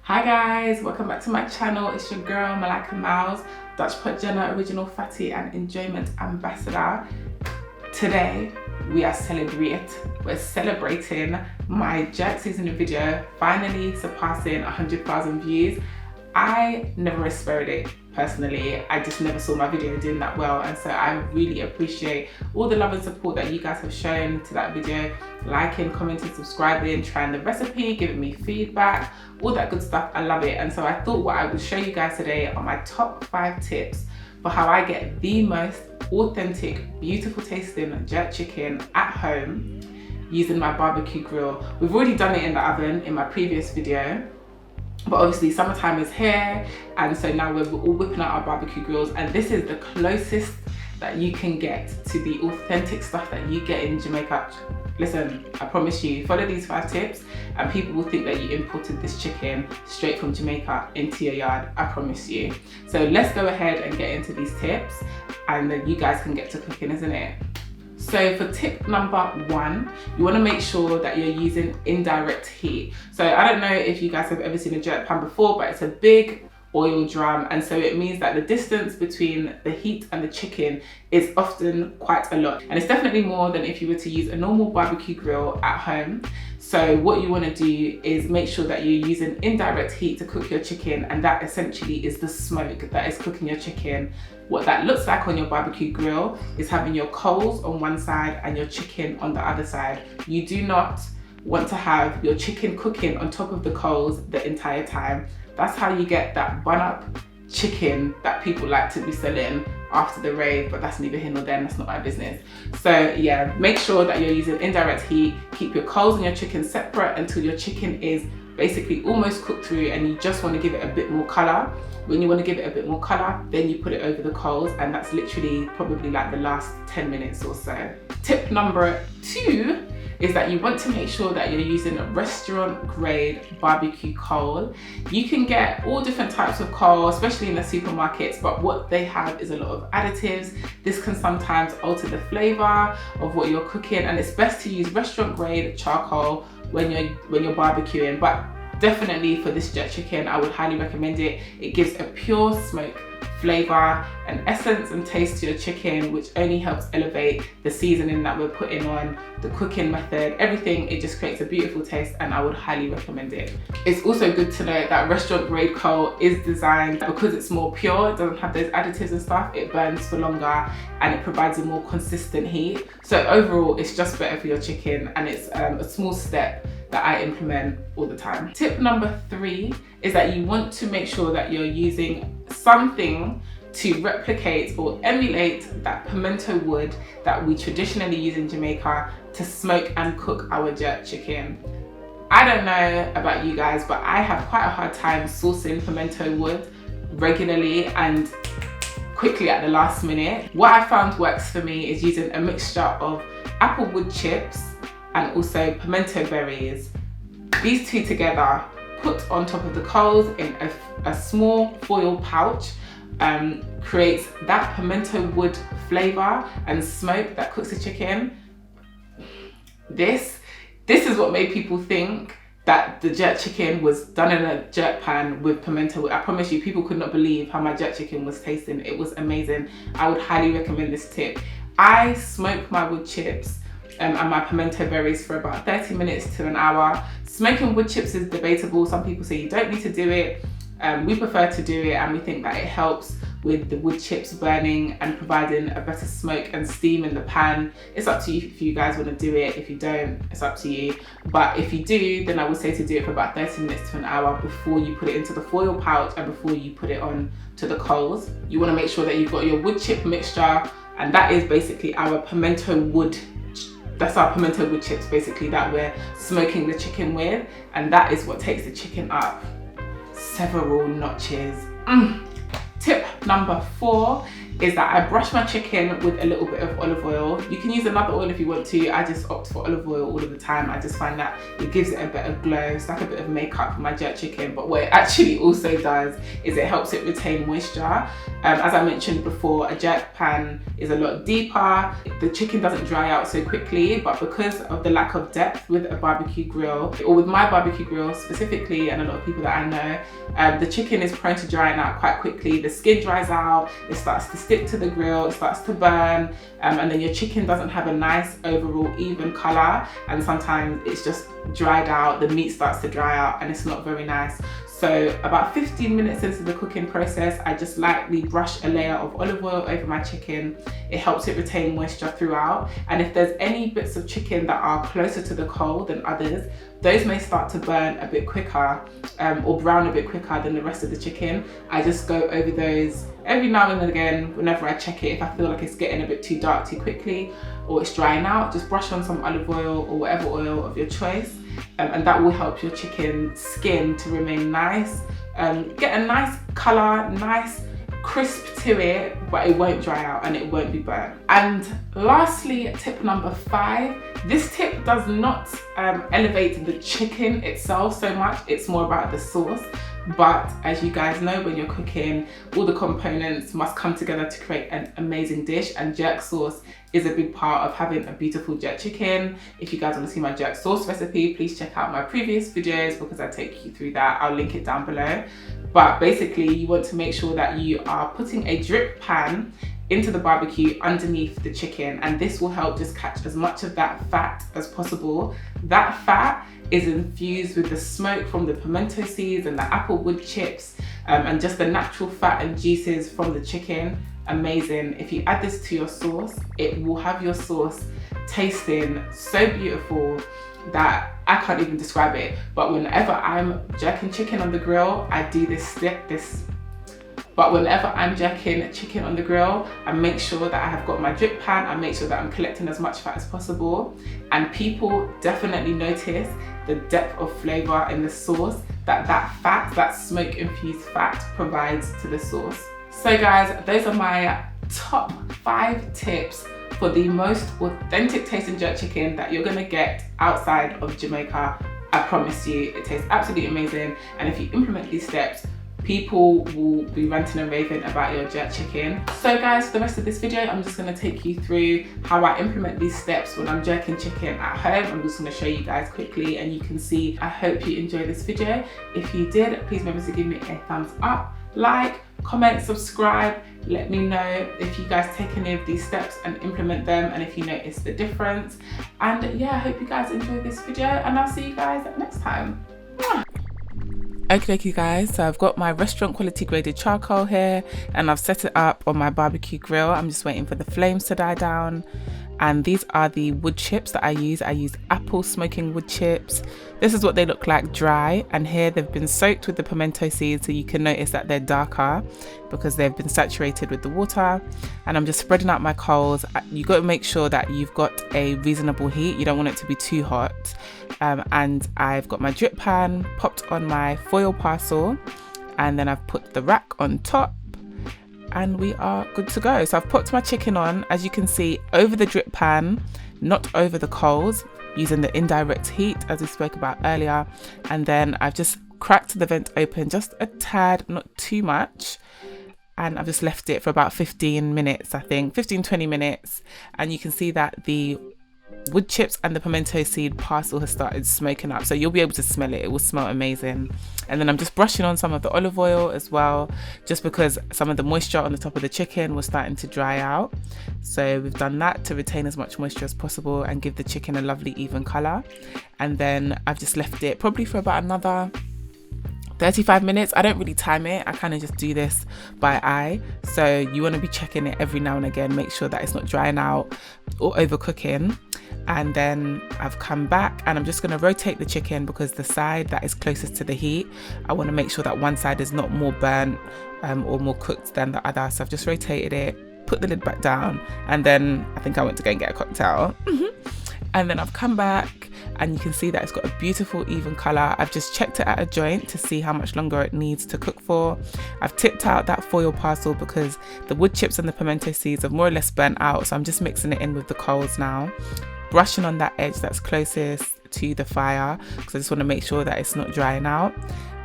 Hi guys, welcome back to my channel. It's your girl Malaika Malz, Dutch Pot Jenna, original fatty and enjoyment ambassador. Today we're celebrating my jerk seasoning video finally surpassing 100,000 views. I never aspired it personally. I just never saw my video doing that well, and so I really appreciate all the love and support that you guys have shown to that video, liking, commenting, subscribing, trying the recipe, giving me feedback, all that good stuff. I love it. And so I thought what I would show you guys today are my top 5 tips for how I get the most authentic, beautiful tasting jerk chicken at home using my barbecue grill. We've already done it in the oven in my previous video, but obviously summertime is here, and so now we're all whipping out our barbecue grills, and this is the closest that you can get to the authentic stuff that you get in Jamaica. Listen, I promise you, follow these 5 tips and people will think that you imported this chicken straight from Jamaica into your yard. I promise you. So let's go ahead and get into these tips, and then you guys can get to cooking, isn't it? So for tip number 1, you want to make sure that you're using indirect heat. So I don't know if you guys have ever seen a jerk pan before, but it's a big oil drum, and so it means that the distance between the heat and the chicken is often quite a lot, and it's definitely more than if you were to use a normal barbecue grill at home. So what you want to do is make sure that you're using indirect heat to cook your chicken, and that essentially is the smoke that is cooking your chicken. What that looks like on your barbecue grill is having your coals on one side and your chicken on the other side. You do not want to have your chicken cooking on top of the coals the entire time. That's how you get that bun-up chicken that people like to be selling after the rave, but that's neither here nor there, that's not my business. So yeah, make sure that you're using indirect heat. Keep your coals and your chicken separate until your chicken is basically almost cooked through and you just want to give it a bit more colour. When you want to give it a bit more colour, then you put it over the coals, and that's literally probably like the last 10 minutes or so. Tip number 2 is that you want to make sure that you're using a restaurant grade barbecue coal. You can get all different types of coal, especially in the supermarkets, but what they have is a lot of additives. This can sometimes alter the flavour of what you're cooking, and it's best to use restaurant grade charcoal when you're barbecuing. But definitely for this jerk chicken, I would highly recommend it. It gives a pure smoke flavour and essence and taste to your chicken, which only helps elevate the seasoning that we're putting on, the cooking method, everything. It just creates a beautiful taste, and I would highly recommend it. It's also good to know that restaurant grade coal is designed because it's more pure, it doesn't have those additives and stuff, it burns for longer and it provides a more consistent heat. So overall, it's just better for your chicken, and it's a small step that I implement all the time. Tip number 3 is that you want to make sure that you're using something to replicate or emulate that pimento wood that we traditionally use in Jamaica to smoke and cook our jerk chicken. I don't know about you guys, but I have quite a hard time sourcing pimento wood regularly and quickly at the last minute. What I found works for me is using a mixture of apple wood chips and also pimento berries. These two together, put on top of the coals in a small foil pouch, creates that pimento wood flavour and smoke that cooks the chicken. This is what made people think that the jerk chicken was done in a jerk pan with pimento wood. I promise you, people could not believe how my jerk chicken was tasting. It was amazing. I would highly recommend this tip. I smoke my wood chips and my pimento berries for about 30 minutes to an hour. Smoking wood chips is debatable. Some people say you don't need to do it. We prefer to do it, and we think that it helps with the wood chips burning and providing a better smoke and steam in the pan. It's up to you if you guys want to do it. If you don't, it's up to you. But if you do, then I would say to do it for about 30 minutes to an hour before you put it into the foil pouch and before you put it on to the coals. You want to make sure that you've got your wood chip mixture, and that is basically our pimento wood. That's our pimento wood chips basically that we're smoking the chicken with, and that is what takes the chicken up several notches. Tip number 4 is that I brush my chicken with a little bit of olive oil. You can use another oil if you want to. I just opt for olive oil all of the time. I just find that it gives it a better glow. It's like a bit of makeup for my jerk chicken, but what it actually also does is it helps it retain moisture. As I mentioned before, a jerk pan is a lot deeper. The chicken doesn't dry out so quickly, but because of the lack of depth with a barbecue grill, or with my barbecue grill specifically, and a lot of people that I know, the chicken is prone to drying out quite quickly. The skin dries out, it starts to stick to the grill, it starts to burn, and then your chicken doesn't have a nice overall even color, and sometimes it's just dried out, the meat starts to dry out, and it's not very nice. So about 15 minutes into the cooking process, I just lightly brush a layer of olive oil over my chicken. It helps it retain moisture throughout. And if there's any bits of chicken that are closer to the coal than others, those may start to burn a bit quicker or brown a bit quicker than the rest of the chicken. I just go over those every now and again whenever I check it. If I feel like it's getting a bit too dark too quickly or it's drying out, just brush on some olive oil or whatever oil of your choice. And that will help your chicken skin to remain nice, get a nice color, nice crisp to it, but it won't dry out and it won't be burnt. And lastly, tip number 5. This tip does not elevate the chicken itself so much, it's more about the sauce. But as you guys know, when you're cooking, all the components must come together to create an amazing dish, and jerk sauce is a big part of having a beautiful jerk chicken. If you guys want to see my jerk sauce recipe, please check out my previous videos because I take you through that. I'll link it down below. But basically, you want to make sure that you are putting a drip pan into the barbecue underneath the chicken, and this will help just catch as much of that fat as possible. That fat is infused with the smoke from the pimento seeds and the apple wood chips, and just the natural fat and juices from the chicken. Amazing. If you add this to your sauce, it will have your sauce tasting so beautiful that I can't even describe it. But whenever I'm jerking chicken on the grill, I do But whenever I'm jerking chicken on the grill, I make sure that I have got my drip pan, I make sure that I'm collecting as much fat as possible. And people definitely notice the depth of flavor in the sauce that fat, that smoke infused fat provides to the sauce. So guys, those are my top 5 tips for the most authentic tasting jerk chicken that you're gonna get outside of Jamaica. I promise you, it tastes absolutely amazing. And if you implement these steps, people will be ranting and raving about your jerk chicken. So guys, for the rest of this video, I'm just gonna take you through how I implement these steps when I'm jerking chicken at home. I'm just gonna show you guys quickly and you can see. I hope you enjoyed this video. If you did, please remember to give me a thumbs up, like, comment, subscribe. Let me know if you guys take any of these steps and implement them and if you notice the difference. And yeah, I hope you guys enjoyed this video and I'll see you guys next time. Okay guys, so I've got my restaurant quality graded charcoal here and I've set it up on my barbecue grill. I'm just waiting for the flames to die down. And these are the wood chips that I use. I use apple smoking wood chips. This is what they look like dry, and here they've been soaked with the pimento seeds, so you can notice that they're darker because they've been saturated with the water. And I'm just spreading out my coals. You got to make sure that you've got a reasonable heat. You don't want it to be too hot. And I've got my drip pan popped on my foil parcel, and then I've put the rack on top. And we are good to go. So I've popped my chicken on, as you can see, over the drip pan, not over the coals, using the indirect heat as we spoke about earlier. And then I've just cracked the vent open just a tad, not too much. And I've just left it for about 15 minutes, I think, 15-20 minutes. And you can see that the wood chips and the pimento seed parcel has started smoking up, so you'll be able to smell it. It will smell amazing. And then I'm just brushing on some of the olive oil as well, just because some of the moisture on the top of the chicken was starting to dry out. So we've done that to retain as much moisture as possible and give the chicken a lovely even color. And then I've just left it probably for about another 35 minutes. I don't really time it. I kind of just do this by eye. So you want to be checking it every now and again, make sure that it's not drying out or overcooking. And then I've come back and I'm just going to rotate the chicken because the side that is closest to the heat, I want to make sure that one side is not more burnt or more cooked than the other. So I've just rotated it, put the lid back down, and then I think I went to go and get a cocktail. And then I've come back and you can see that it's got a beautiful even color. I've just checked it at a joint to see how much longer it needs to cook for. I've tipped out that foil parcel because the wood chips and the pimento seeds have more or less burnt out, so I'm just mixing it in with the coals now, brushing on that edge that's closest to the fire because I just want to make sure that it's not drying out.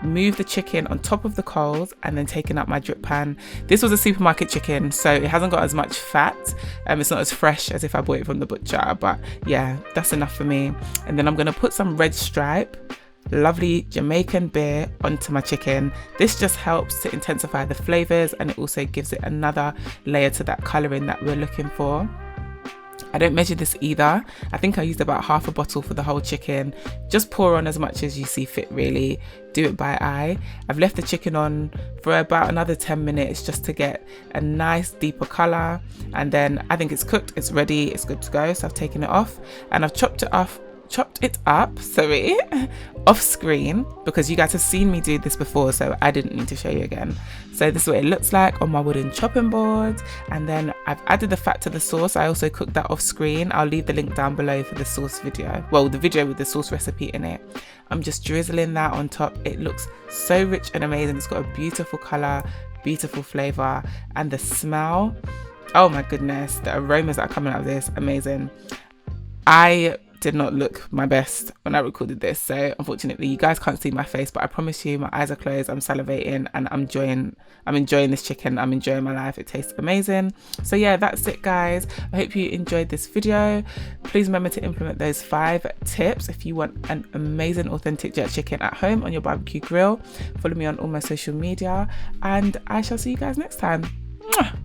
Move the chicken on top of the coals and then taking out my drip pan. This was a supermarket chicken, so it hasn't got as much fat. It's not as fresh as if I bought it from the butcher, but yeah, that's enough for me. And then I'm going to put some Red Stripe, lovely Jamaican beer, onto my chicken. This just helps to intensify the flavors, and it also gives it another layer to that coloring that we're looking for. I don't measure this either. I think I used about half a bottle for the whole chicken. Just pour on as much as you see fit, really. Do it by eye. I've left the chicken on for about another 10 minutes just to get a nice deeper color, and then I think it's cooked, it's ready, it's good to go. So I've taken it off and I've chopped it up off screen because you guys have seen me do this before, so I didn't need to show you again. So this is what it looks like on my wooden chopping board, and then I've added the fat to the sauce. I also cooked that off screen. I'll leave the link down below for the sauce video, well, the video with the sauce recipe in it. I'm just drizzling that on top. It looks so rich and amazing. It's got a beautiful color, beautiful flavor, and the smell, oh my goodness, the aromas that are coming out of this, amazing. I did not look my best when I recorded this, so unfortunately you guys can't see my face, but I promise you my eyes are closed, I'm salivating, and I'm enjoying this chicken. I'm enjoying my life. It tastes amazing. So yeah, that's it guys. I hope you enjoyed this video. Please remember to implement those 5 tips if you want an amazing authentic jerk chicken at home on your barbecue grill. Follow me on all my social media, and I shall see you guys next time. Mwah!